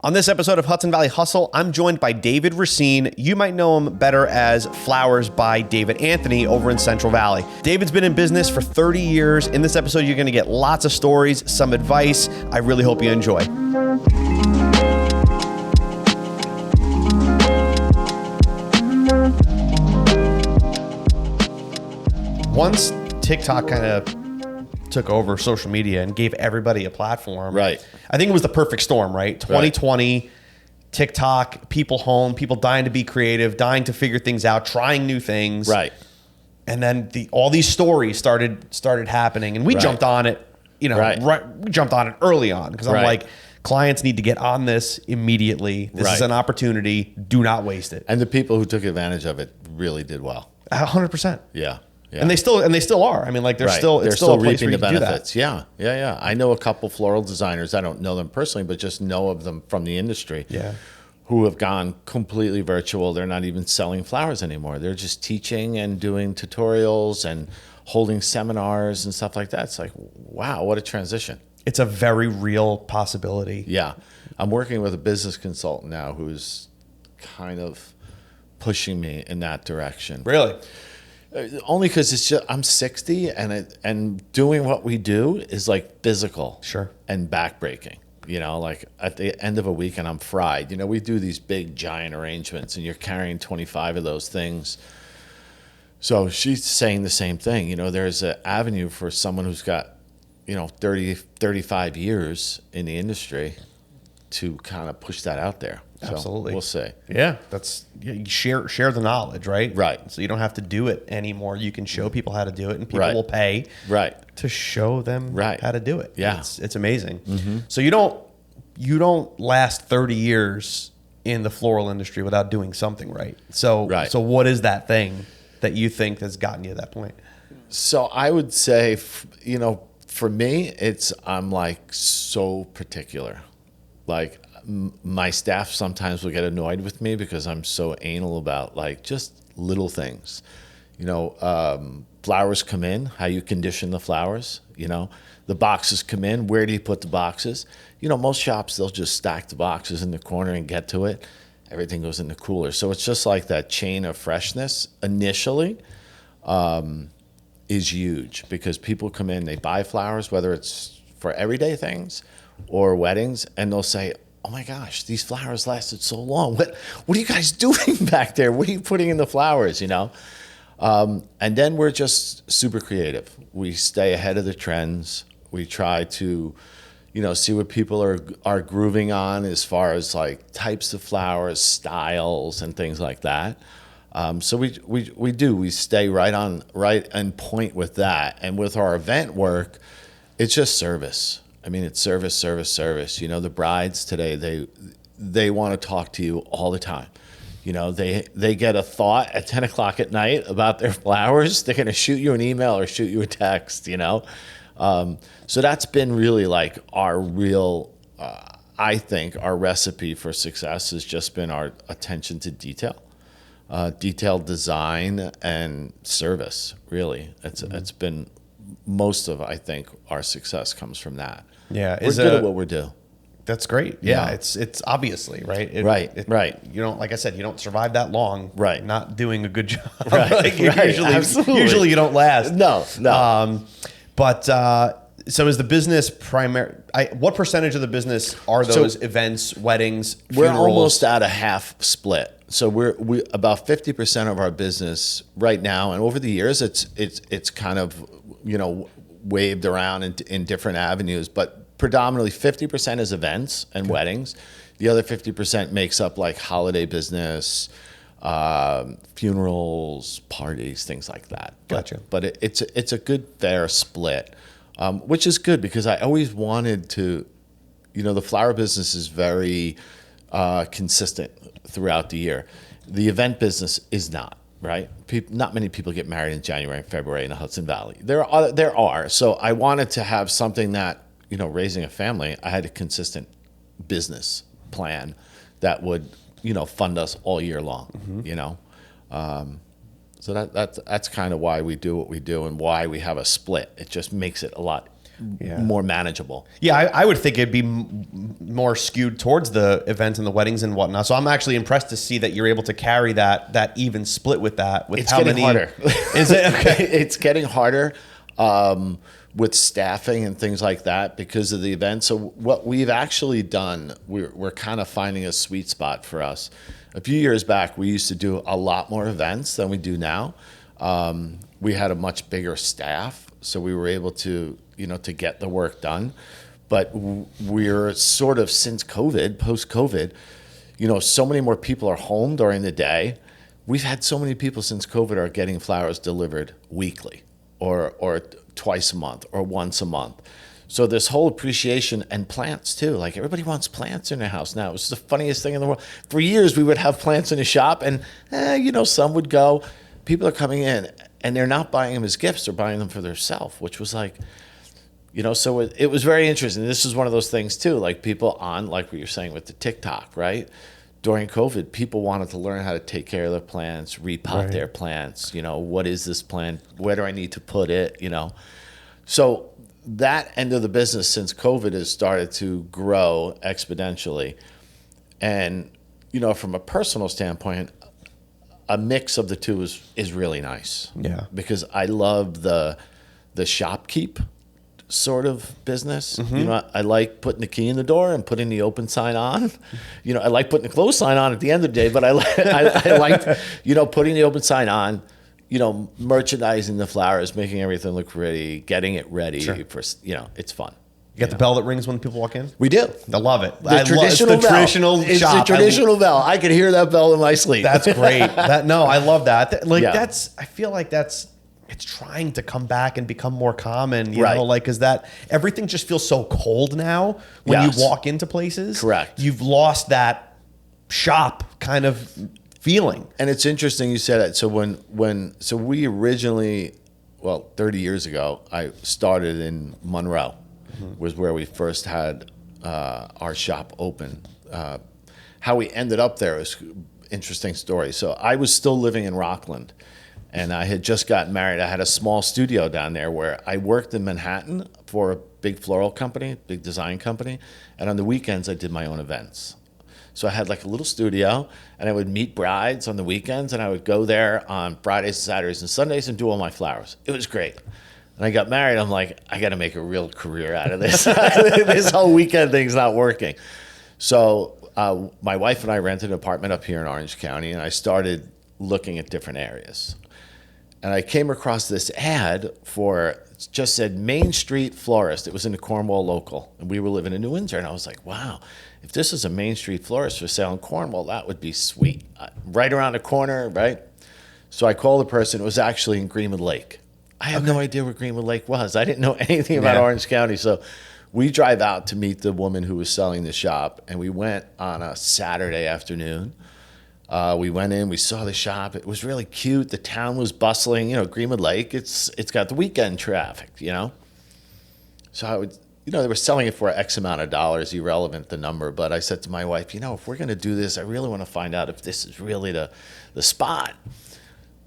On this episode of Hudson Valley Hustle, I'm joined by David Racine. You might know him better as Flowers by David Anthony over in Central Valley. David's been in business for 30 years. In this episode, you're going to get lots of stories, some advice. I really hope you enjoy. Once TikTok kind of took over social media and gave everybody a platform. Right. I think it was the perfect storm, right? 2020, TikTok, people home, people dying to be creative, dying to figure things out, trying new things. Right. And then all these stories started happening, and we jumped on it, we jumped on it early on because I'm like, clients need to get on this immediately. This is an opportunity. Do not waste it. And the people who took advantage of it really did well. 100%. Yeah. Yeah. And they still are. I mean, like they're still a place reaping where the you can benefits. do that. Yeah. I know a couple floral designers. I don't know them personally, but just know of them from the industry. Yeah. Who have gone completely virtual. They're not even selling flowers anymore. They're just teaching and doing tutorials and holding seminars and stuff like that. It's like, wow, what a transition. It's a very real possibility. Yeah. I'm working with a business consultant now who's kind of pushing me in that direction. Really? Only because it's just I'm 60 and doing what we do is like physical, sure, and backbreaking. Like at the end of a week and I'm fried. We do these big giant arrangements and you're carrying 25 of those things. So she's saying the same thing. There's an avenue for someone who's got 30, 35 years in the industry to kind of push that out there. So absolutely. We'll see. Yeah, you share the knowledge, right? Right. So you don't have to do it anymore. You can show people how to do it, and people will pay to show them how to do it. Yeah. It's amazing. Mm-hmm. So you don't last 30 years in the floral industry without doing something right. So what is that thing that you think has gotten you to that point? So I would say, for me, I'm like so particular. Like my staff sometimes will get annoyed with me because I'm so anal about like just little things. Flowers come in, how you condition the flowers, the boxes come in, where do you put the boxes? Most shops, they'll just stack the boxes in the corner and get to it. Everything goes in the cooler. So it's just like that chain of freshness initially is huge because people come in, they buy flowers, whether it's for everyday things or weddings, and they'll say, oh my gosh, these flowers lasted so long. What are you guys doing back there? What are you putting in the flowers, And then we're just super creative. We stay ahead of the trends. We try to, see what people are grooving on as far as like types of flowers, styles, and things like that. So we stay right on point with that. And with our event work, it's just service. I mean, it's service. The brides today, they want to talk to you all the time. They get a thought at 10 o'clock at night about their flowers. They're going to shoot you an email or shoot you a text, So that's been really like our real, I think our recipe for success has just been our attention to detail, detailed design and service, really. It's been most of, I think, our success comes from that. Yeah, we're good at what we do. That's great. Yeah. It's obviously right. Right. You don't, like I said, you don't survive that long. Right. Not doing a good job. Right. Usually you don't last. No. So is the business what percentage of the business are those events, weddings, funerals? We're almost at a half split. So we about 50% of our business right now, and over the years, it's kind of waved around in different avenues, but predominantly 50% is events and weddings. The other 50% makes up like holiday business, funerals, parties, things like that. Gotcha. But it's a good fair split, which is good because I always wanted to, the flower business is very consistent throughout the year. The event business is not. Right? Not many people get married in January and February in the Hudson Valley. There are. So I wanted to have something that, raising a family, I had a consistent business plan that would, fund us all year long, So that's kind of why we do what we do and why we have a split. It just makes it a lot more manageable. Yeah, I would think it'd be more skewed towards the events and the weddings and whatnot. So I'm actually impressed to see that you're able to carry that even split with that. With It's how getting many harder. Is it okay? It's getting harder with staffing and things like that because of the event. So what we've actually done, we're kind of finding a sweet spot for us. A few years back, we used to do a lot more events than we do now. We had a much bigger staff, so we were able to, to get the work done. But we're sort of, since COVID, post-COVID, so many more people are home during the day. We've had so many people since COVID are getting flowers delivered weekly or twice a month or once a month. So this whole appreciation, and plants too. Like, everybody wants plants in their house now. It's the funniest thing in the world. For years, we would have plants in the shop, and some would go. People are coming in, and they're not buying them as gifts; they're buying them for themselves, which was like, So it was very interesting. This is one of those things too. Like, people on, like what you're saying with the TikTok, right? During COVID, people wanted to learn how to take care of their plants, repot their plants. What is this plant? Where do I need to put it? So that end of the business since COVID has started to grow exponentially. And, from a personal standpoint, a mix of the two is really nice. Yeah. Because I love the shopkeep sort of business. I like putting the key in the door and putting the open sign on. I like putting the close sign on at the end of the day, but I like putting the open sign on, merchandising the flowers, making everything look pretty, getting it ready for, it's fun. You got the bell that rings when people walk in? We do. I love it. It's the traditional bell. I could hear that bell in my sleep. That's great. I love that. I feel like it's trying to come back and become more common, you know, because everything just feels so cold now when you walk into places. Correct. You've lost that shop kind of feeling. And it's interesting you said that. So so we originally, 30 years ago, I started in Monroe, was where we first had our shop open. How we ended up there is an interesting story. So I was still living in Rockland, and I had just gotten married. I had a small studio down there where I worked in Manhattan for a big floral company, big design company. And on the weekends, I did my own events. So I had like a little studio, and I would meet brides on the weekends, and I would go there on Fridays, Saturdays, and Sundays and do all my flowers. It was great. And I got married. I'm like, I got to make a real career out of this. This whole weekend thing's not working. So my wife and I rented an apartment up here in Orange County, and I started looking at different areas. And I came across this ad it just said Main Street Florist. It was in the Cornwall Local, and we were living in New Windsor. And I was like, wow, if this is a Main Street Florist for sale in Cornwall, that would be sweet. Right around the corner, right? So I called the person. It was actually in Greenwood Lake. I had no idea where Greenwood Lake was. I didn't know anything about Orange County. So we drive out to meet the woman who was selling the shop, and we went on a Saturday afternoon. We went in, we saw the shop. It was really cute. The town was bustling. Greenwood Lake, it's got the weekend traffic, So they were selling it for X amount of dollars, irrelevant the number. But I said to my wife, if we're going to do this, I really want to find out if this is really the spot.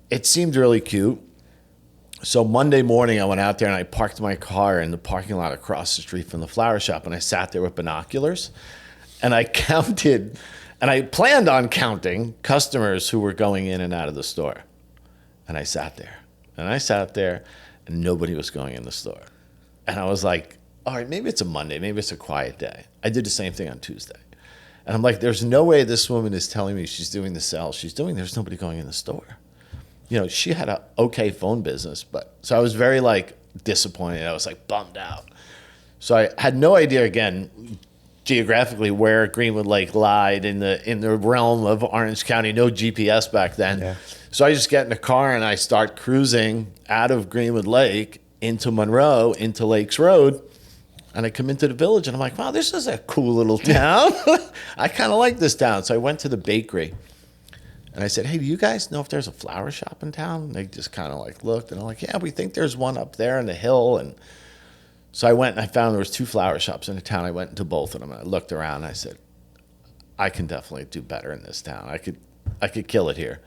It seemed really cute. So Monday morning, I went out there and I parked my car in the parking lot across the street from the flower shop, and I sat there with binoculars, and I counted. And I planned on counting customers who were going in and out of the store. And I sat there. And nobody was going in the store. And I was like, all right, maybe it's a Monday. Maybe it's a quiet day. I did the same thing on Tuesday. And I'm like, there's no way this woman is telling me she's doing the sales there's nobody going in the store. She had a okay phone business. So I was very disappointed. I was bummed out. So I had no idea, again, geographically where Greenwood Lake lied in the realm of Orange County. No GPS back then. Yeah. So I just get in the car and I start cruising out of Greenwood Lake into Monroe, into Lakes Road. And I come into the village and I'm like, wow, this is a cool little town. I kind of like this town. So I went to the bakery and I said, hey, do you guys know if there's a flower shop in town? And they just kind of looked and I'm like, yeah, we think there's one up there on the hill. And so I went and I found there was 2 flower shops in the town. I went into both of them and I looked around and I said, I can definitely do better in this town. I could kill it here.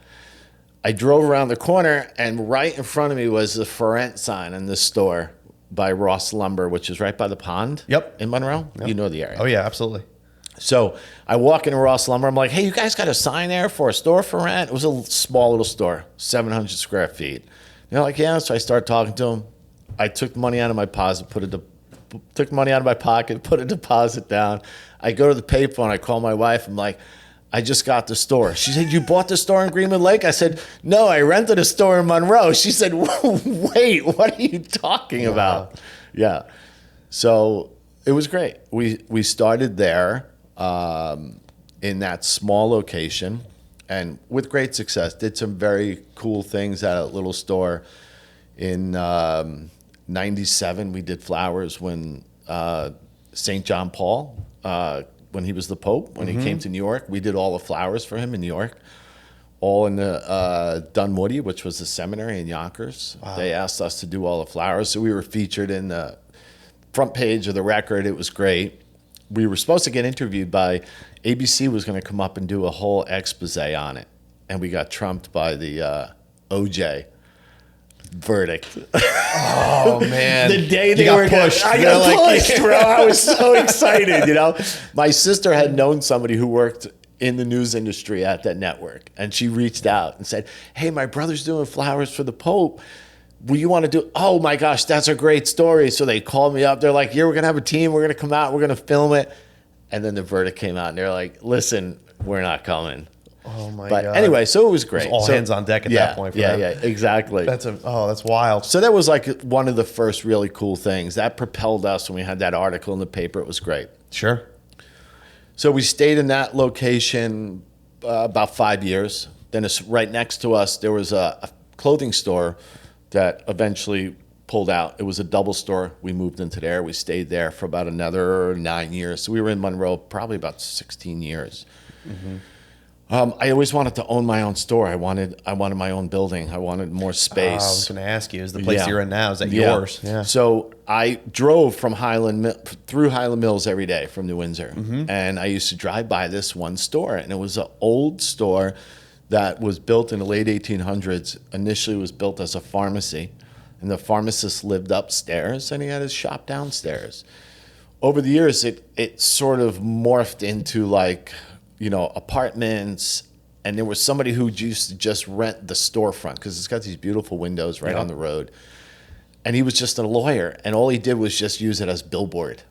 I drove around the corner and right in front of me was the for rent sign in the store by Ross Lumber, which is right by the pond. Yep. In Monroe. Yep. You know the area. Oh yeah, absolutely. So I walk into Ross Lumber. I'm like, hey, you guys got a sign there for a store for rent? It was a small little store, 700 square feet. They're like, yeah. So I start talking to them. I took money out of my deposit, took money out of my pocket, put a deposit down. I go to the payphone. I call my wife. I'm like, I just got the store. She said, you bought the store in Greenwood Lake? I said, no, I rented a store in Monroe. She said, wait, what are you talking about? Yeah. So it was great. We started there in that small location and with great success. Did some very cool things at a little store. In 97, we did flowers when St. John Paul, when he was the Pope, when he came to New York, we did all the flowers for him in New York, all in the Dunwoody, which was the seminary in Yonkers. Wow. They asked us to do all the flowers, so we were featured in the front page of the Record. It was great. We were supposed to get interviewed by ABC, was going to come up and do a whole expose on it, and we got trumped by the OJ verdict. Oh man! The day they were pushed, I got pushed, bro. I was so excited. You know, my sister had known somebody who worked in the news industry at that network, and she reached out and said, "Hey, my brother's doing flowers for the Pope. Will you want to do?" Oh my gosh, that's a great story. So they called me up. They're like, "Yeah, we're gonna have a team. We're gonna come out. We're gonna film it." And then the verdict came out, and they're like, "Listen, we're not coming." Oh my God. God. Anyway, so it was great. It was all hands on deck at that point. For them. Yeah, exactly. That's wild. So that was like one of the first really cool things that propelled us when we had that article in the paper. It was great. Sure. So we stayed in that location about 5 years. Then it's right next to us, there was a clothing store that eventually pulled out. It was a double store. We moved into there. We stayed there for about another 9 years. So we were in Monroe probably about 16 years. Mm-hmm. I always wanted to own my own store. I wanted my own building. I wanted more space. I was going to ask you, is the place you're in now, is that yours? Yeah. So I drove from through Highland Mills every day from New Windsor. Mm-hmm. And I used to drive by this one store. And it was an old store that was built in the late 1800s. Initially, it was built as a pharmacy. And the pharmacist lived upstairs and he had his shop downstairs. Over the years, it sort of morphed into like, you know, apartments, and there was somebody who used to just rent the storefront because it's got these beautiful windows right on the road. And he was just a lawyer, and all he did was just use it as billboard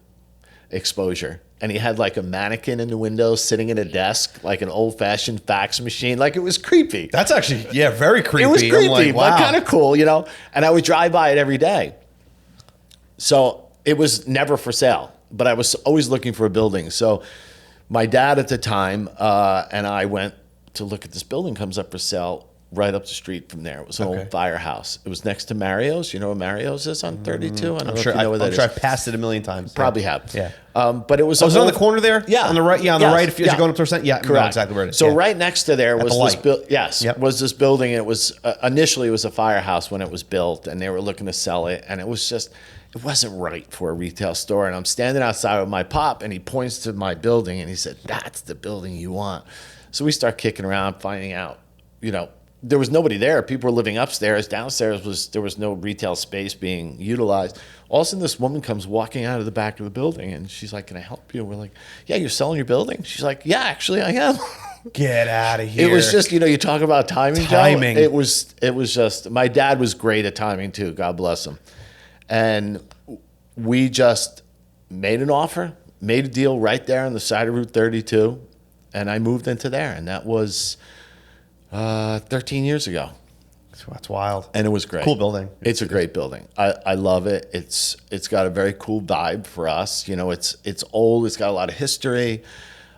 exposure. And he had like a mannequin in the window sitting at a desk, like an old-fashioned fax machine. Like it was creepy. That's actually, very creepy. It was creepy, like, wow. but kind of cool, you know? And I would drive by it every day. So it was never for sale, but I was always looking for a building. So my dad at the time and I went to look at this building, comes up for sale right up the street from there. It was an old firehouse. It was next to Mario's. You know where Mario's is on 32? I'm sure I've passed it a million times. Probably have. Yeah. But it was... Was it on the corner there? Yeah. On the right? Yeah, on the right if you're going up to percent? Yeah, correct. No, exactly where it is. So right next to there was this Yep. was this building. It was initially it was a firehouse when it was built, and they were looking to sell it, and it was just... It wasn't right for a retail store. And I'm standing outside with my pop, and he points to my building, and he said, "That's the building you want." So we start kicking around, finding out, you know, there was nobody there. People were living upstairs. Downstairs there was no retail space being utilized. All of a sudden, this woman comes walking out of the back of the building, and she's like, "Can I help you?" And we're like, "Yeah, you're selling your building?" She's like, "Yeah, actually, I am." Get out of here. It was just, you know, you talk about timing. Timing. Joe. It was just, my dad was great at timing too. God bless him. And we just made an offer, made a deal right there on the side of Route 32, and I moved into there. And that was 13 years ago. That's wild. And it was great. Cool building. It's a great building. I love it. It's got a very cool vibe for us. You know, it's old. It's got a lot of history.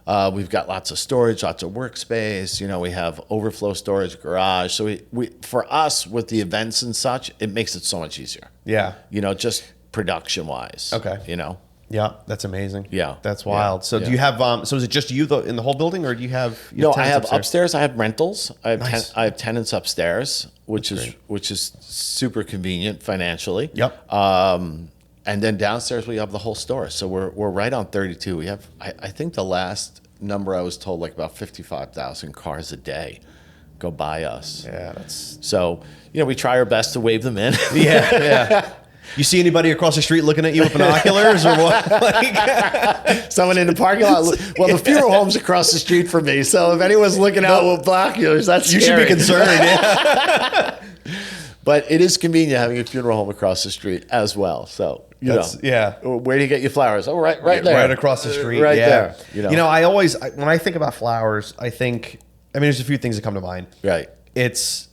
We've got lots of storage, lots of workspace. You know, we have overflow storage, garage. So we for us with the events and such, it makes it so much easier. Yeah. You know, just production wise. Okay. You know. Yeah, that's amazing. Yeah, that's wild. Yeah. So do you have? So is it just you in the whole building, or do you have? No, I have upstairs. I have rentals. I have nice. I have tenants upstairs, which is super convenient financially. Yep. And then downstairs we have the whole store. So we're right on 32. We have I think the last number I was told like about 55,000 cars a day go by us. Yeah, that's so, you know, we try our best to wave them in. Yeah. You see anybody across the street looking at you with binoculars or what? Like, someone in the parking lot. Well, the funeral home's across the street from me, so if anyone's looking out with binoculars, that's you scary. should be concerned. Yeah. But it is convenient having a funeral home across the street as well. So yeah. Where do you get your flowers? Oh, right there, right across the street, right yeah. there. When I think about flowers, there's a few things that come to mind. Right. It's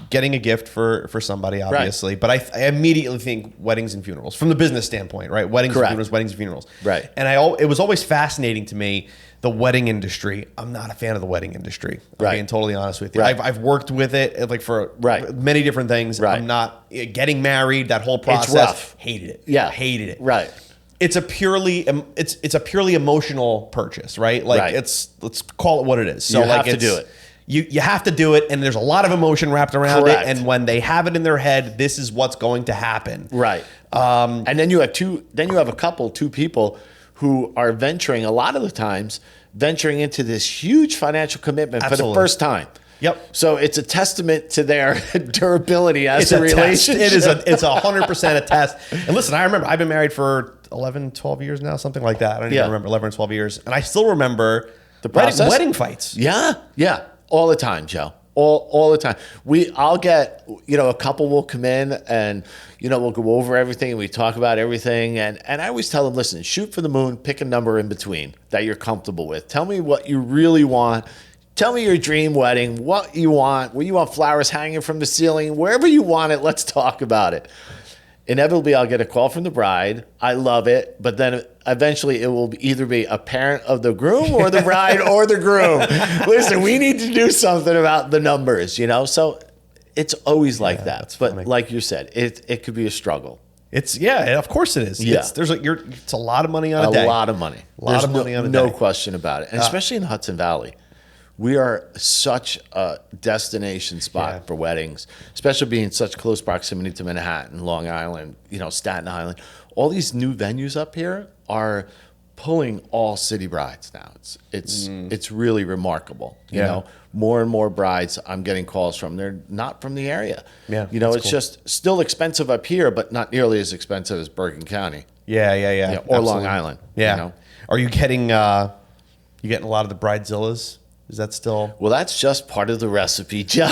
getting a gift for somebody, obviously, right. but I immediately think weddings and funerals from the business standpoint, right? Weddings and funerals, right? And it was always fascinating to me, the wedding industry. I'm not a fan of the wedding industry. I'm being totally honest with you. Right. I've worked with it like for many different things. Right. I'm not getting married. That whole process, it's rough. Hated it. Yeah, hated it. Right. It's a purely emotional purchase, right? Like let's call it what it is. So you have to do it. You have to do it, and there's a lot of emotion wrapped around Correct. it. And when they have it in their head, this is what's going to happen. Right. And then you have two people who are venturing a lot of the times venturing into this huge financial commitment for the first time. Yep. So it's a testament to their durability as a relationship. It's 100% a test. And listen, I remember I've been married for 11, 12 years now, something like that. I don't even remember, 11 or 12 years. And I still remember the process. Wedding fights. Yeah. All the time, Joe. All the time. I'll get, a couple will come in and, we'll go over everything and we talk about everything. And I always tell them, listen, shoot for the moon, pick a number in between that you're comfortable with. Tell me what you really want. Tell me your dream wedding, what you want, where you want flowers hanging from the ceiling, wherever you want it, let's talk about it. Inevitably, I'll get a call from the bride. I love it. But then eventually it will either be a parent of the groom or the bride or the groom. Listen, we need to do something about the numbers, So it's always like that. But funny. Like you said, it could be a struggle. Of course it is. Yeah. It's a lot of money on a day. A lot of money. A lot of money on a day. No question about it. And especially in the Hudson Valley. We are such a destination spot for weddings, especially being such close proximity to Manhattan, Long Island, Staten Island. All these new venues up here are pulling all city brides now. It's really remarkable. You know, more and more brides I'm getting calls from. They're not from the area. Yeah, it's cool. Just still expensive up here, but not nearly as expensive as Bergen County. Yeah. Or Absolutely. Long Island. Yeah. Are you getting a lot of the bridezillas? Is that still? Well, that's just part of the recipe, Joe.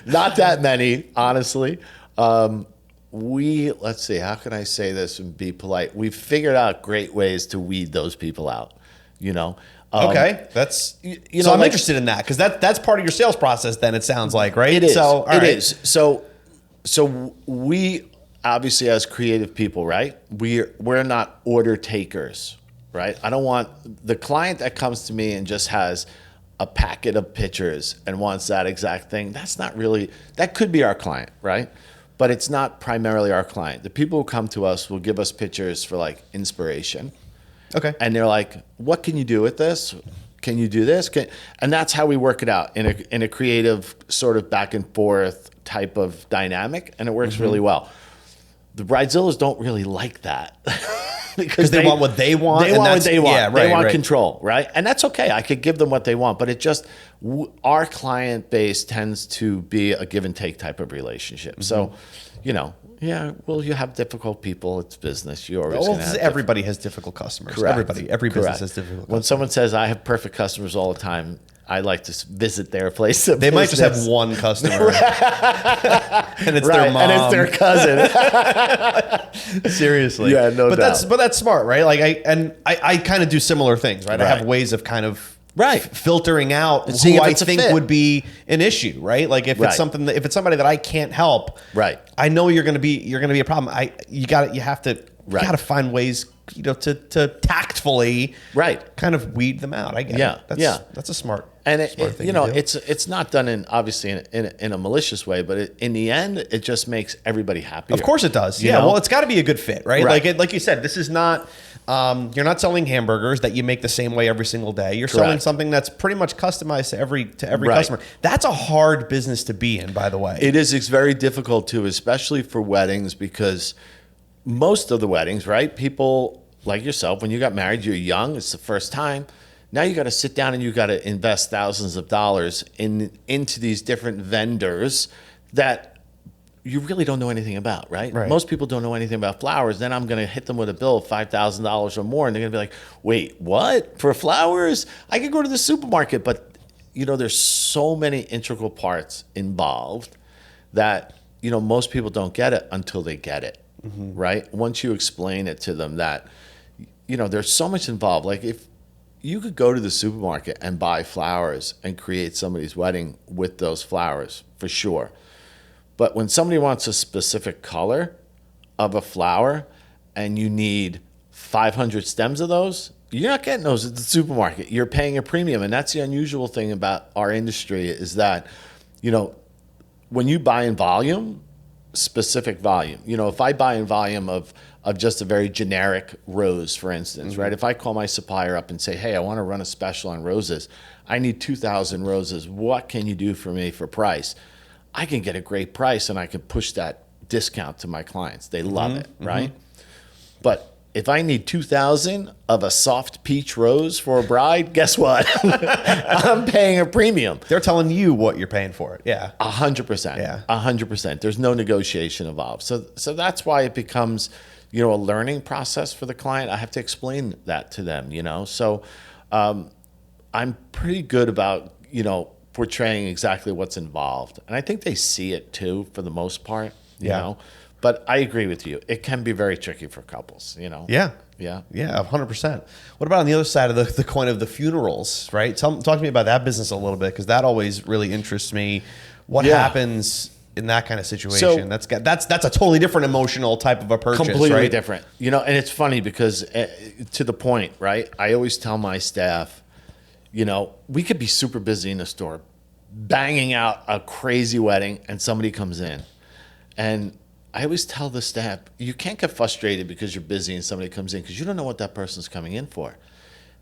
Not that many, honestly. Let's see, how can I say this and be polite? We've figured out great ways to weed those people out, Okay, that's so I'm interested in that because that's part of your sales process. Then it sounds like, right? It is. So it is. So we obviously, as creative people, right? We're not order takers. Right? I don't want the client that comes to me and just has a packet of pictures and wants that exact thing. That could be our client, right? But it's not primarily our client. The people who come to us will give us pictures for like inspiration. Okay. And they're like, what can you do with this? Can you do this? And that's how we work it out in a creative sort of back and forth type of dynamic. And it works really well. The bridezillas don't really like that. Because they want what they want. They want what they want. Yeah, right, they want control, right? And that's okay. I could give them what they want, but our client base tends to be a give and take type of relationship. So, you have difficult people. It's business. You always everybody has difficult customers. Correct. Every business has difficult customers. When someone says I have perfect customers all the time, I like to visit their place of They business. might just have one customer, and it's their mom, and it's their cousin. Seriously, yeah, no doubt. But that's smart, right? Like I kind of do something things, right? I have ways of kind of filtering out who I think would be an issue, right? Like if it's something if it's somebody that I can't help, right? I know you're going to be a problem. You have to find ways, to tactfully, kind of weed them out. I get it. That's a smart. And smart thing it's not done in a malicious way, but in the end, it just makes everybody happy. Of course, it does. Yeah. Well, it's got to be a good fit, right? Like you said, this is not. You're not selling hamburgers that you make the same way every single day. You're selling something that's pretty much customized to every customer. That's a hard business to be in, by the way. It is. It's very difficult too, especially for weddings, because most of the weddings, right? People like yourself, when you got married, you're young. It's the first time. Now you got to sit down and you got to invest thousands of dollars into these different vendors that you really don't know anything about, right? Right. Most people don't know anything about flowers. Then I'm going to hit them with a bill of $5,000 or more, and they're going to be like, wait, what? For flowers? I could go to the supermarket. But, there's so many integral parts involved that, most people don't get it until they get it, right? Once you explain it to them that, there's so much involved. Like if you could go to the supermarket and buy flowers and create somebody's wedding with those flowers, for sure. But when somebody wants a specific color of a flower and you need 500 stems of those, you're not getting those at the supermarket. You're paying a premium. And that's the unusual thing about our industry is that, when you buy in volume, specific volume, if I buy in volume of just a very generic rose, for instance, right? If I call my supplier up and say, hey, I want to run a special on roses. I need 2,000 roses. What can you do for me for price? I can get a great price and I can push that discount to my clients. They love it, right? But if I need 2,000 of a soft peach rose for a bride, guess what? I'm paying a premium. They're telling you what you're paying for it. Yeah. 100%. Yeah. 100%. There's no negotiation involved. So that's why it becomes, a learning process for the client. I have to explain that to them, So I'm pretty good about, portraying exactly what's involved. And I think they see it too, for the most part, you know. But I agree with you. It can be very tricky for couples, Yeah. Yeah. Yeah, 100%. What about on the other side of the coin of the funerals, right? Talk to me about that business a little bit, because that always really interests me. What happens in that kind of situation? So, that's a totally different emotional type of a purchase, completely right? different. And it's funny because to the point, right? I always tell my staff, we could be super busy in the store, banging out a crazy wedding, and somebody comes in. And I always tell the staff, you can't get frustrated because you're busy and somebody comes in, because you don't know what that person's coming in for.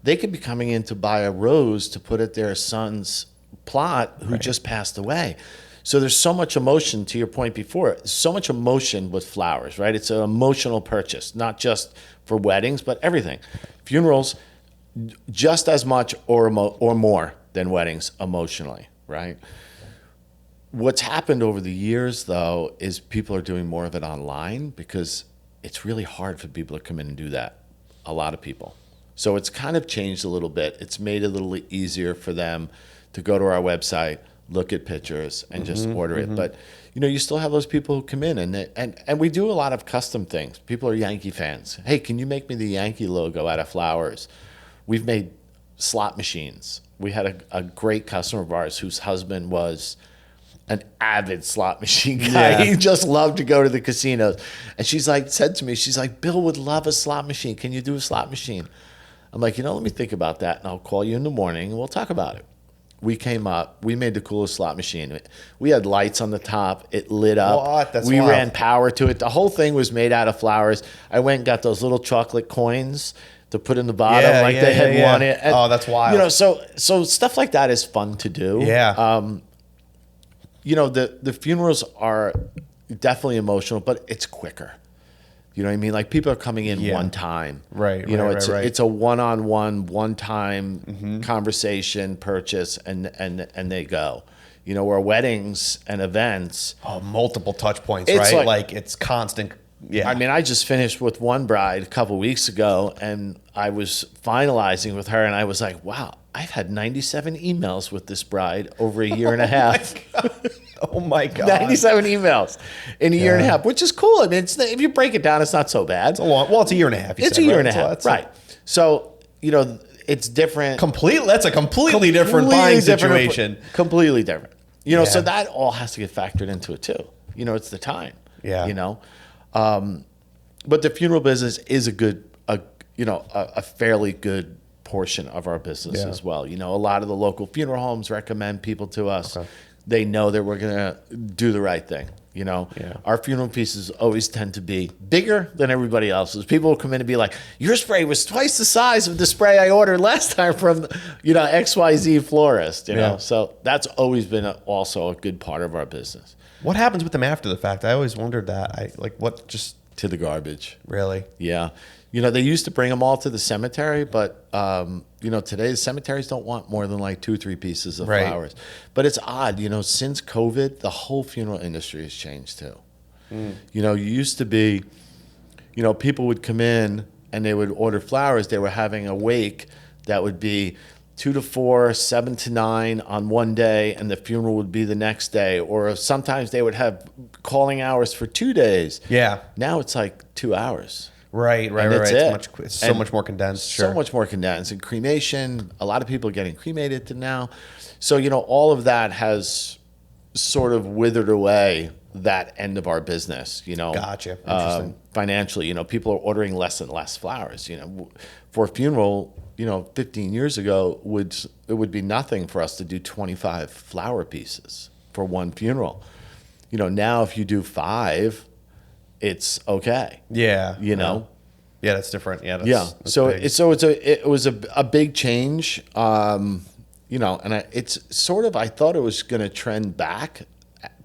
They could be coming in to buy a rose to put at their son's plot who just passed away. So there's so much emotion, to your point before, so much emotion with flowers, right? It's an emotional purchase, not just for weddings, but everything. Funerals, just as much or more than weddings emotionally, right? What's happened over the years, though, is people are doing more of it online because it's really hard for people to come in and do that, a lot of people. So it's kind of changed a little bit. It's made it a little easier for them to go to our website, look at pictures, and just order it. But, you still have those people who come in, and we do a lot of custom things. People are Yankee fans. Hey, can you make me the Yankee logo out of flowers? We've made slot machines. We had a great customer of ours whose husband was an avid slot machine guy. Yeah. He just loved to go to the casinos. And said to me, Bill would love a slot machine. Can you do a slot machine? I'm like, let me think about that, and I'll call you in the morning and we'll talk about it. We came up, we made the coolest slot machine. We had lights on the top, it lit up. What? That's we wild. ran power to it. The whole thing was made out of flowers. I went and got those little chocolate coins to put in the bottom they had won it. And, that's wild. So stuff like that is fun to do. Yeah. The funerals are definitely emotional, but it's quicker. You know what I mean? Like people are coming in one time. Right. It's a one-on-one, one-time conversation, purchase, and they go. Where weddings and events. Oh, multiple touch points, It's right? like It's constant. Yeah. I mean, I just finished with one bride a couple weeks ago, and I was finalizing with her, and I was like, wow, I've had 97 emails with this bride over a year and a half. Oh my God. 97 emails in a year and a half, which is cool. I mean, if you break it down, it's not so bad. It's a year and a half. It's a year and a half, right? So, it's different. That's a completely different buying situation. Completely different. So that all has to get factored into it too. It's the time. Yeah. But the funeral business is a fairly good portion of our business as well. A lot of the local funeral homes recommend people to us. Okay. They know that we're going to do the right thing. Our funeral pieces always tend to be bigger than everybody else's. People will come in and be like, your spray was twice the size of the spray I ordered last time from, XYZ florist, So that's always been also a good part of our business. What happens with them after the fact? I always wondered that. To the garbage. Really? Yeah. They used to bring them all to the cemetery, but, today the cemeteries don't want more than like 2-3 pieces of flowers. But it's odd, since COVID, the whole funeral industry has changed too. You know, you used to be, you know, people would come in and they would order flowers. They were having a wake that would be 2 to 4, 7 to 9 on one day, and the funeral would be the next day. Or sometimes they would have calling hours for 2 days. Yeah. Now it's like 2 hours. Right. It's so much more condensed. So much more condensed. And cremation, a lot of people are getting cremated now. So, you know, all of that has sort of withered away that end of our business, you know. Gotcha. Interesting. Financially, you know, people are ordering less and less flowers. You know, for a funeral, you know, 15 years ago, it would be nothing for us to do 25 flower pieces for one funeral. You know, now if you do 5, it's okay. Yeah. You know. Yeah, that's different. Yeah. That's So big. it was a big change. You know, and it's sort of, I thought it was going to trend back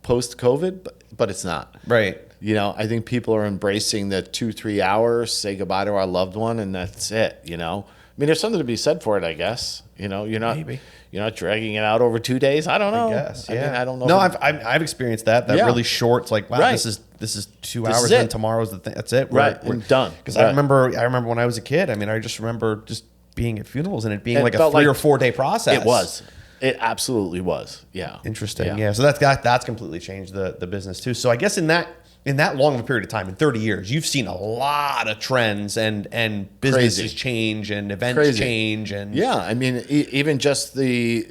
post COVID, but it's not. Right. You know, I think people are embracing the 2-3 hours, say goodbye to our loved one, and that's it. You know, I mean, there's something to be said for it, I guess. You know, you're not dragging it out over 2 days. I don't know. I guess. Yeah. I mean, I don't know. No, I've experienced that. That really short. It's like, wow, Right. this is 2 hours, and tomorrow's the thing. That's it. We're done. Because right. I remember when I was a kid. I mean, I just remember just being at funerals and it being like a felt 3 or 4 day process. It was. It absolutely was. Yeah. Interesting. Yeah. So that's completely changed the business too. So I guess in that long of a period of time, in 30 years, you've seen a lot of trends and businesses change and events change. And yeah, I mean, even just the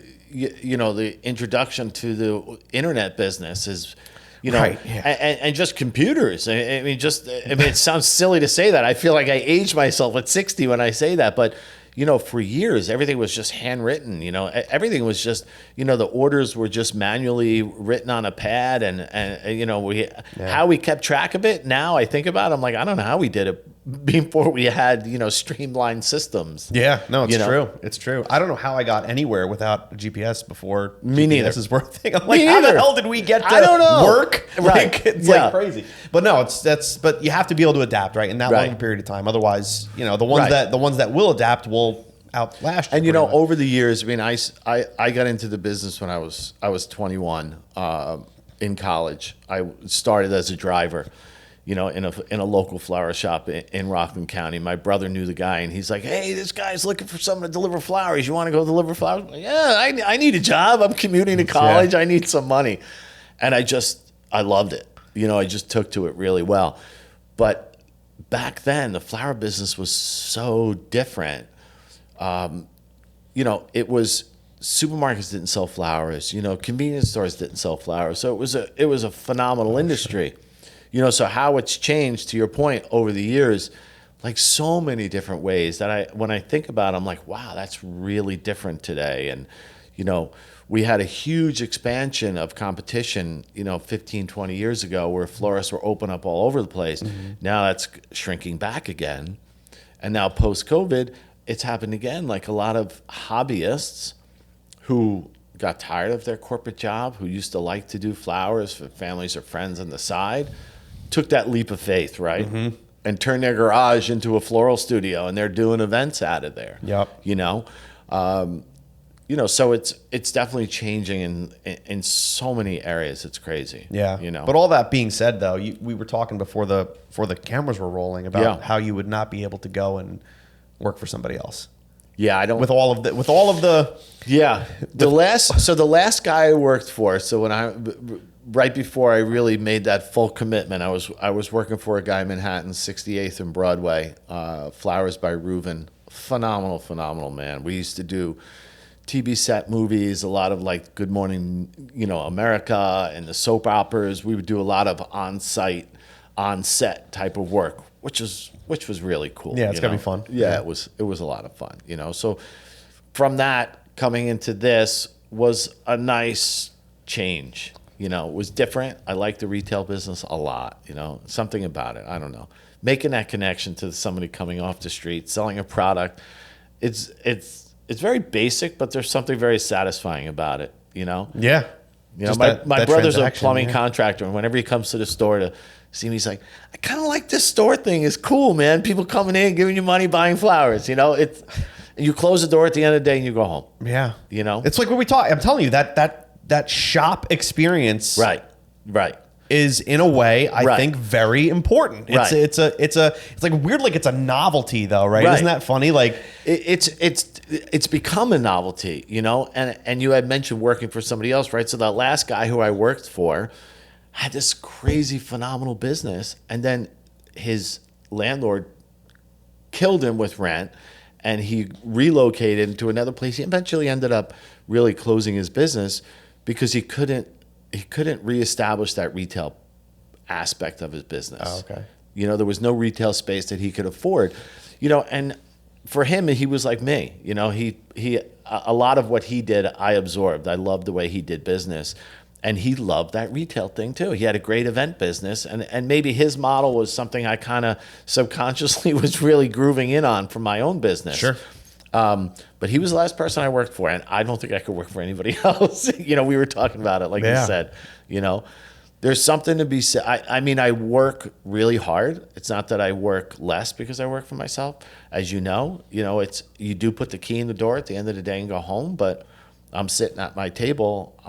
introduction to the internet business is, you know, right, yeah. and just computers. I mean, it sounds silly to say that. I feel like I aged myself at 60 when I say that, but you know, for years, everything was just handwritten, you know, everything was just, you know, the orders were just manually written on a pad and you know, how we kept track of it. Now I think about it, I'm like, I don't know how we did it before we had, you know, streamlined systems. Yeah, no, it's true. True. It's true. I don't know how I got anywhere without a GPS before. Me neither. GPS is worth thing. I'm like, how the hell did we get to I don't know. work? Right. Like, it's like crazy. But no, but you have to be able to adapt, right? In that long period of time. Otherwise, you know, the ones that will adapt will outlast you. And you know, much. over the years, I mean, I got into the business when I was 21 in college. I started as a driver, you know, in a local flower shop in Rockland County. My brother knew the guy, and he's like, "Hey, this guy's looking for someone to deliver flowers. You want to go deliver flowers?" I'm like, yeah, I need a job. I'm commuting to college. I need some money, and I loved it. You know, I just took to it really well. But back then, the flower business was so different. You know, it was supermarkets didn't sell flowers. You know, convenience stores didn't sell flowers. So it was a phenomenal industry. You know, so how it's changed, to your point, over the years, like so many different ways that when I think about it, I'm like, wow, that's really different today. And, you know, we had a huge expansion of competition, you know, 15, 20 years ago where florists were open up all over the place. Mm-hmm. Now that's shrinking back again. And now post-COVID, it's happened again. Like a lot of hobbyists who got tired of their corporate job, who used to like to do flowers for families or friends on the side, took that leap of faith, right? Mm-hmm. And turned their garage into a floral studio, and they're doing events out of there. Yep. You know, so it's definitely changing in so many areas. It's crazy. Yeah. You know. But all that being said, though, we were talking before the cameras were rolling about how you would not be able to go and work for somebody else. Yeah, I don't. With all of the. Yeah, the last guy I worked for. So right before I really made that full commitment, I was working for a guy in Manhattan, 68th and Broadway, Flowers by Reuven. Phenomenal man. We used to do TV set movies, a lot of like Good Morning, you know, America, and the soap operas. We would do a lot of on-set type of work, which was really cool. Yeah, it's gotta be fun. Yeah, it was a lot of fun, you know. So from that coming into this was a nice change. You know, it was different. I like the retail business a lot, you know. Something about it, I don't know. Making that connection to somebody coming off the street, selling a product, it's very basic, but there's something very satisfying about it, you know. Yeah. You know, my brother's a plumbing contractor, and whenever he comes to the store to see me, he's like, I kind of like this store thing. It's cool, man. People coming in, giving you money, buying flowers. You know, you close the door at the end of the day and you go home. Yeah. You know, it's like what we talk. I'm telling you that shop experience. Right. is in a way I think very important. It's like weird, like it's a novelty though, right? Isn't that funny? Like it's become a novelty, you know. And you had mentioned working for somebody else, right? So the last guy who I worked for had this crazy phenomenal business, and then his landlord killed him with rent, and he relocated to another place. He eventually ended up really closing his business because he couldn't reestablish that retail aspect of his business. Oh, okay. You know, there was no retail space that he could afford. You know, and for him, he was like me. You know, he a lot of what he did, I absorbed. I loved the way he did business. And he loved that retail thing too. He had a great event business, and maybe his model was something I kind of subconsciously was really grooving in on for my own business. Sure. But he was the last person I worked for, and I don't think I could work for anybody else. You know, we were talking about it, like you said. You know, there's something to be said. I mean, I work really hard. It's not that I work less because I work for myself. As you know, you do put the key in the door at the end of the day and go home, but I'm sitting at my table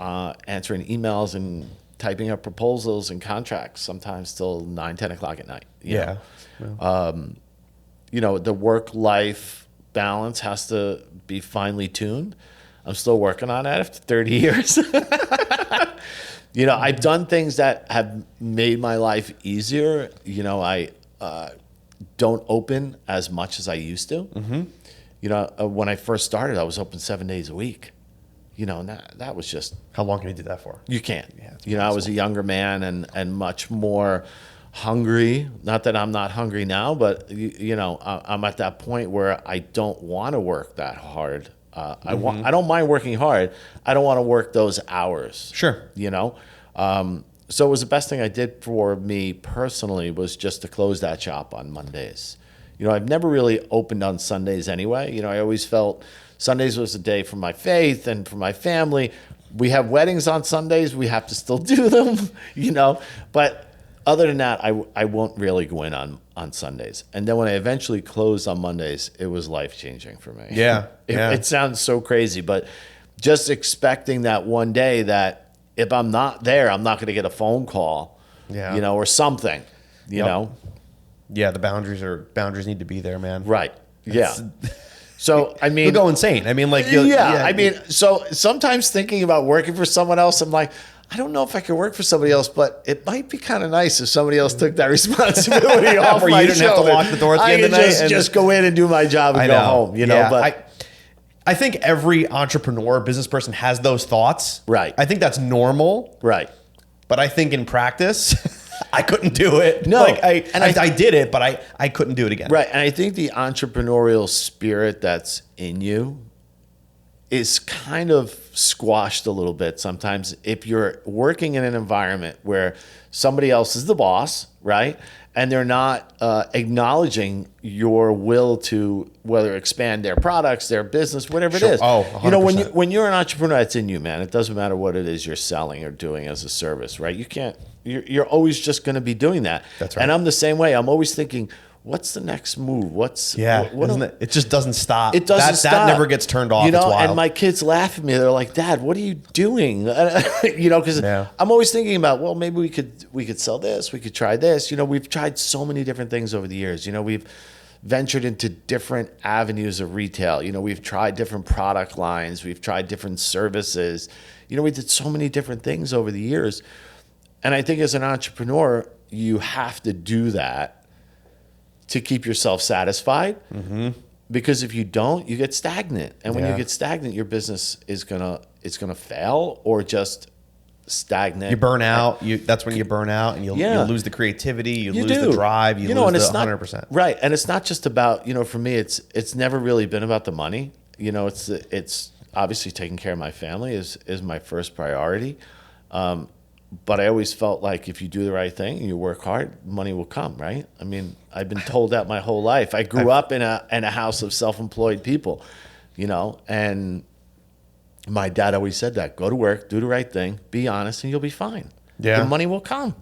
answering emails and typing up proposals and contracts sometimes till 9, 10 o'clock at night. You know, the work-life balance has to be finely tuned. I'm still working on that after 30 years. You know, I've done things that have made my life easier. You know, I don't open as much as I used to. Mm-hmm. You know, when I first started, I was open 7 days a week. You know, and that was just... How long can you do that for? You can't. You know, I was a younger man and much more hungry. Not that I'm not hungry now, but, you know, I'm at that point where I don't want to work that hard. I don't mind working hard. I don't want to work those hours. Sure. You know? So it was the best thing I did for me personally was just to close that shop on Mondays. You know, I've never really opened on Sundays anyway. You know, I always felt... Sundays was a day for my faith and for my family. We have weddings on Sundays. We have to still do them, you know. But other than that, I won't really go in on Sundays. And then when I eventually closed on Mondays, it was life-changing for me. Yeah. It sounds so crazy, but just expecting that one day that if I'm not there, I'm not going to get a phone call, you know, or something, you know. Yeah, the boundaries need to be there, man. Right. Yeah. So, I mean... You'll go insane. I mean, like... I mean, so sometimes thinking about working for someone else, I'm like, I don't know if I could work for somebody else, but it might be kind of nice if somebody else took that responsibility off my you didn't have to lock the door at the end of the night. Just go in and do my job and go home, you know? But I think every entrepreneur, business person has those thoughts. Right. I think that's normal. Right. But I think in practice... I couldn't do it. No. Like I did it, but I couldn't do it again. Right. And I think the entrepreneurial spirit that's in you is kind of squashed a little bit sometimes if you're working in an environment where somebody else is the boss, right? And they're not acknowledging your will to whether expand their products, their business, whatever it is. Oh, 100%. You know, when you're an entrepreneur, it's in you, man. It doesn't matter what it is you're selling or doing as a service, right? You can't. You're always just going to be doing that. That's right. And I'm the same way. I'm always thinking, what's the next move? Isn't it? It just doesn't stop. It doesn't stop. That never gets turned off. You know, it's wild. and my kids laugh at me. They're like, Dad, what are you doing? You know, because I'm always thinking about, well, maybe we could sell this. We could try this. You know, we've tried so many different things over the years. You know, we've ventured into different avenues of retail. You know, we've tried different product lines. We've tried different services. You know, we did so many different things over the years. And I think as an entrepreneur, you have to do that to keep yourself satisfied. Mm-hmm. Because if you don't, you get stagnant. And when you get stagnant, your business is gonna fail or just stagnant. You burn out. That's when you burn out, and you'll lose the creativity. You lose the drive. You lose the 100%. Right. And it's not just about, you know, for me, it's never really been about the money. You know, it's obviously taking care of my family is my first priority. But I always felt like if you do the right thing and you work hard, money will come, right? I mean, I've been told that my whole life. I grew up in a house of self-employed people, you know, and my dad always said that. Go to work, do the right thing, be honest, and you'll be fine. Yeah. The money will come.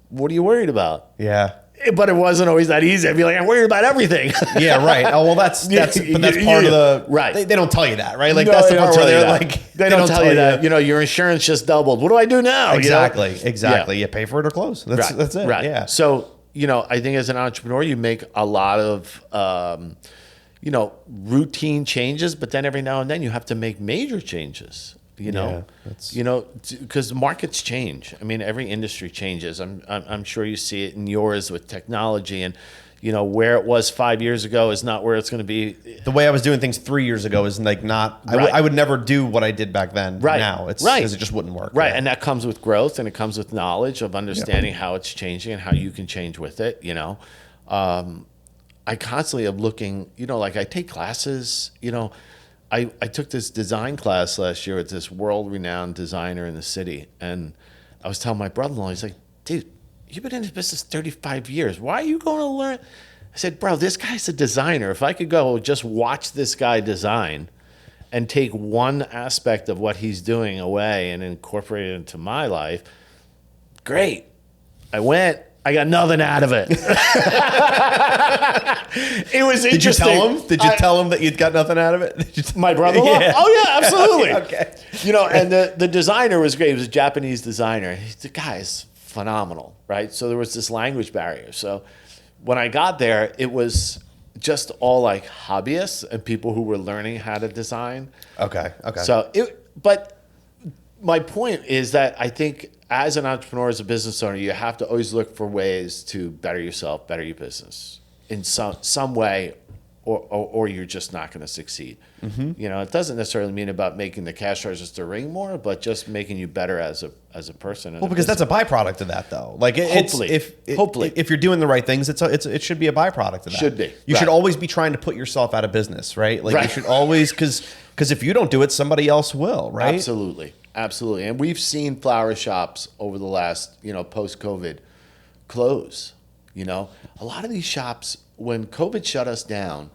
What are you worried about? Yeah. But it wasn't always that easy. I'd be like, I'm worried about everything. Yeah, right. Oh, well, that's part of the right. They don't tell you that, right? Like No, that's the they part don't where tell you they're that. like, they don't tell you that. You know, your insurance just doubled. What do I do now? Exactly, You know? exactly. You pay for it or close. That's it. Right. Yeah. So, you know, I think as an entrepreneur, you make a lot of, you know, routine changes, but then every now and then you have to make major changes. You know, because markets change. I mean, every industry changes. I'm sure you see it in yours with technology, and you know where it was 5 years ago is not where it's going to be. The way I was doing things 3 years ago is like not. I would never do what I did back then. Right. Now it's right because it just wouldn't work. Right, and that comes with growth, and it comes with knowledge of understanding how it's changing and how you can change with it. You know, I constantly am looking. You know, like I take classes. You know. I took this design class last year with this world-renowned designer in the city, and I was telling my brother-in-law, he's like, dude, you've been in this business 35 years. Why are you going to learn? I said, bro, this guy's a designer. If I could go just watch this guy design and take one aspect of what he's doing away and incorporate it into my life, great. I went. I got nothing out of it. It was interesting. Did you tell him that you'd got nothing out of it? My brother-in-law? Yeah. Oh, yeah, absolutely. Okay. You know, and the designer was great. He was a Japanese designer. The guy is phenomenal, right? So there was this language barrier. So when I got there, it was just all like hobbyists and people who were learning how to design. Okay. So but my point is that I think as an entrepreneur, as a business owner, you have to always look for ways to better yourself, better your business in some way, or you're just not going to succeed. Mm-hmm. You know, it doesn't necessarily mean about making the cash registers ring more, but just making you better as a person. Well, because that's a byproduct of that, though. Like, hopefully, if you're doing the right things, it should be a byproduct of that. Should be. You should always be trying to put yourself out of business, right? Like, you should always because if you don't do it, somebody else will, right? Absolutely. And we've seen flower shops over the last, you know, post-COVID close. You know, a lot of these shops, when COVID shut us down,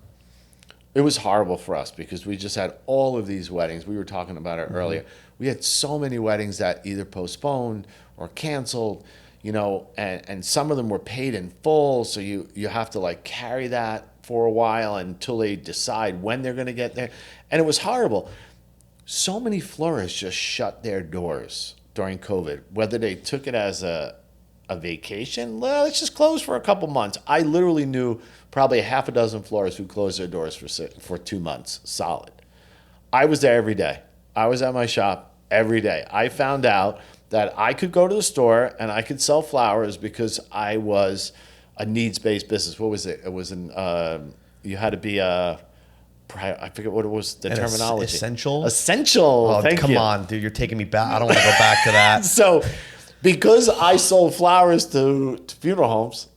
it was horrible for us because we just had all of these weddings. We were talking about it earlier. We had so many weddings that either postponed or canceled, you know, and some of them were paid in full. So you have to like carry that for a while until they decide when they're going to get there. And it was horrible. So many florists just shut their doors during COVID, whether they took it as a vacation. Well, let's just close for a couple months. I literally knew probably a half a dozen florists who closed their doors for 2 months solid. I was there every day. I was at my shop every day. I found out that I could go to the store and I could sell flowers because I was a needs-based business. What was it? It was you had to be I forget what it was, the terminology. Essential? Essential. Oh, Thank you. come on, dude. You're taking me back. I don't want to go back to that. So because I sold flowers to funeral homes,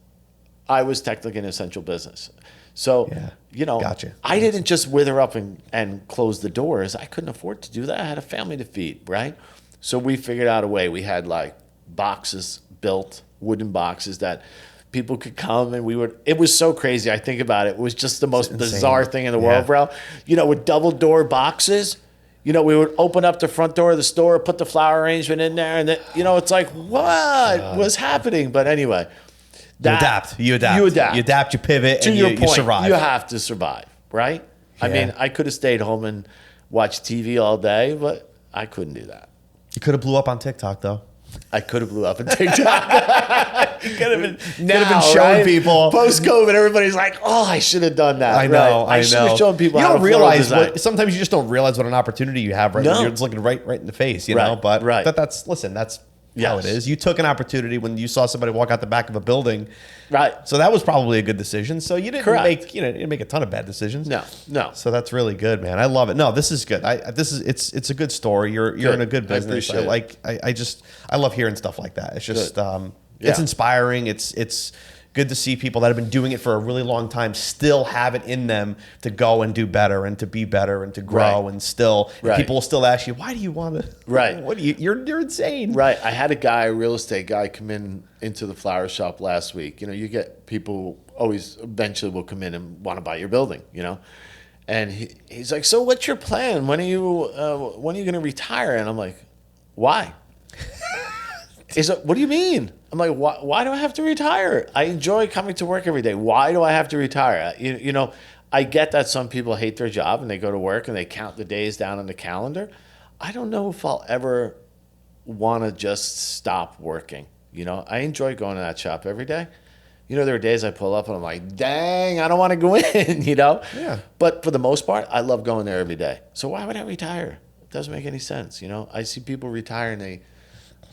I was technically an essential business. So, you know, Gotcha. I didn't just wither up and close the doors. I couldn't afford to do that. I had a family to feed, right? So we figured out a way. We had like boxes built, wooden boxes that people could come and it was so crazy. I think about it. It was just the most bizarre thing in the world, bro. You know, with double door boxes, you know, we would open up the front door of the store, put the flower arrangement in there. And then, you know, it's like, what was happening? But anyway, You adapt. You adapt, you pivot, to and your you point, survive. you have to survive, right? I mean, I could have stayed home and watched TV all day, but I couldn't do that. You could have blew up on TikTok, though. I could have blew up on TikTok. You could have been showing people. Post-COVID, everybody's like, oh, I should have done that. I know. I should have shown people you how don't to realize design. sometimes you just don't realize what an opportunity you have when you're just looking right in the face, you know? But that's how it is. You took an opportunity when you saw somebody walk out the back of a building. Right. So that was probably a good decision. So you didn't make a ton of bad decisions. No. So that's really good, man. I love it. No, this is good. It's a good story. You're in a good business. I love hearing stuff like that. It's just it's inspiring. It's good to see people that have been doing it for a really long time still have it in them to go and do better and to be better and to grow and still people will still ask you, why do you want to what do you're insane. Right. I had a real estate guy come into the flower shop last week. You know, you get people always eventually will come in and want to buy your building, you know. And he's like, so what's your plan? When are you going to retire? And I'm like, why? He's like, what do you mean? I'm like, why do I have to retire? I enjoy coming to work every day. Why do I have to retire? You know, I get that some people hate their job and they go to work and they count the days down on the calendar. I don't know if I'll ever want to just stop working. You know, I enjoy going to that shop every day. You know, there are days I pull up and I'm like, dang, I don't want to go in, you know? Yeah. But for the most part, I love going there every day. So why would I retire? It doesn't make any sense, you know? I see people retire and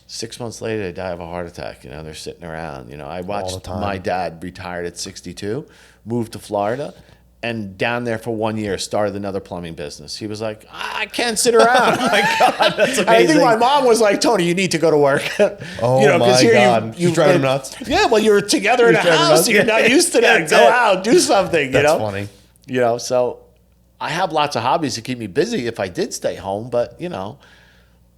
6 months later, they die of a heart attack. You know, they're sitting around. You know, I watched my dad retired at 62, moved to Florida, and down there for 1 year started another plumbing business. He was like, I can't sit around. Oh my God, that's amazing. I think my mom was like, Tony, you need to go to work. Oh, you know, my here God. She's driving him nuts. Yeah, well, you're together in a house. You're not used to that. Go out, do something, you know? That's funny. You know, so I have lots of hobbies to keep me busy if I did stay home, but, you know,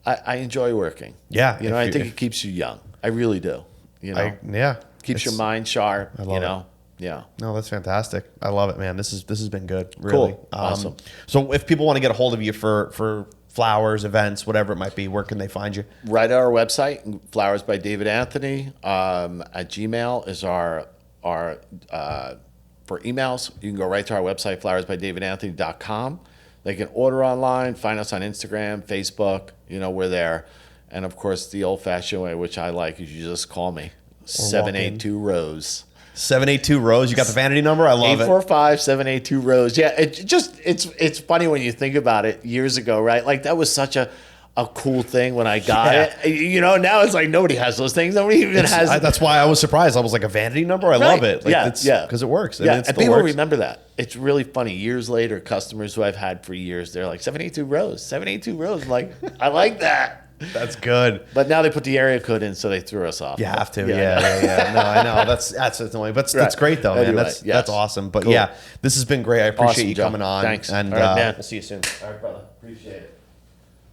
I enjoy working. Yeah. You know, I think it keeps you young. I really do. You know, yeah. keeps your mind sharp. I love you know, it. Yeah. No, that's fantastic. I love it, man. This has been good. Really. Cool. Awesome. So if people want to get a hold of you for flowers, events, whatever it might be, where can they find you? Right at our website, Flowers by David Anthony. At Gmail is our for emails. You can go right to our website, flowersbydavidanthony.com. They can order online, find us on Instagram, Facebook. You know, we're there. And, of course, the old-fashioned way, which I like, is you just call me. 782-ROSE. 782-ROSE. You got the vanity number? I love it. 845-782-ROSE. Yeah, it's funny when you think about it years ago, right? Like, that was such a cool thing when I got it. You know, now it's like nobody has those things. Nobody even has. That's why I was surprised. I was like, a vanity number? I love it. Like, yeah. Because it works. Yeah, and people works. remember that. It's really funny. Years later, customers who I've had for years, they're like, 782-ROSE, 782-ROSE. I'm like, I like that. That's good. But now they put the area code in, so they threw us off. You have to. Yeah. No, I know. That's annoying. But that's great, though, man. Anyway, That's awesome. But cool. yeah, this has been great. I appreciate Awesome, you Joe. coming on. Thanks. And All right, man. we'll see you soon. All right, brother. Appreciate it.